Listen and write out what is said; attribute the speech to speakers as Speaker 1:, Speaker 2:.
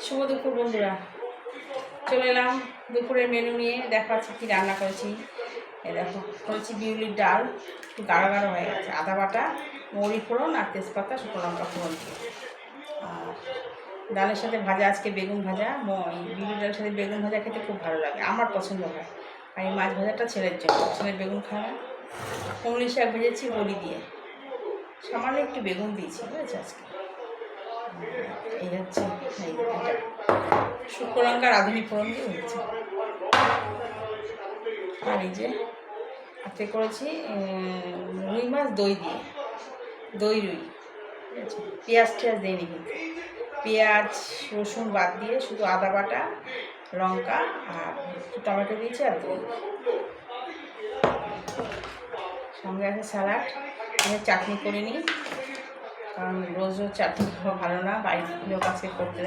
Speaker 1: শুভ দুপুর বন্ধুরা, চলে এলাম দুপুরের মেনু নিয়ে। দেখাচ্ছি কী রান্না করেছি। এই দেখো, করেছি বিউলির ডাল, একটু গাঢ় গাঢ় হয়ে গেছে। আদা বাটা, মৌরি ফোড়ন আর তেজপাতা, শুকনো লঙ্কা ফোড়ন দিয়ে। আর ডালের সাথে ভাজা, আজকে বেগুন ভাজা। এই বিউলির ডালের সাথে বেগুন ভাজা খেতে খুব ভালো লাগে, আমার পছন্দ হয়। আর এই মাছ ভাজাটা ছেলের জন্য, ছেলের বেগুন খায় না। কুমড়ি শাক ভেজেছি বড়ি দিয়ে, সামান্য একটু বেগুন দিয়েছি, বুঝেছি আজকে। এই হচ্ছে এটা শুকনো লঙ্কার আধুনিক ফোড়ন দিয়ে হয়েছে। আর এই যে হাতে করেছি রুই মাছ দই দিয়ে, দই রুই, ঠিক আছে। পেঁয়াজ টিয়াজ দিইনি, কিন্তু পেঁয়াজ রসুন বাদ দিয়ে শুধু আদা বাটা, লঙ্কা আর একটু টমেটো দিয়েছি আর দই। সঙ্গে আছে স্যালাড। চাটনি করে নিই, কারণ রোজ রোজ চাটনি খাওয়া ভালো না, বাড়ির লোক আজকে করতে দেয়।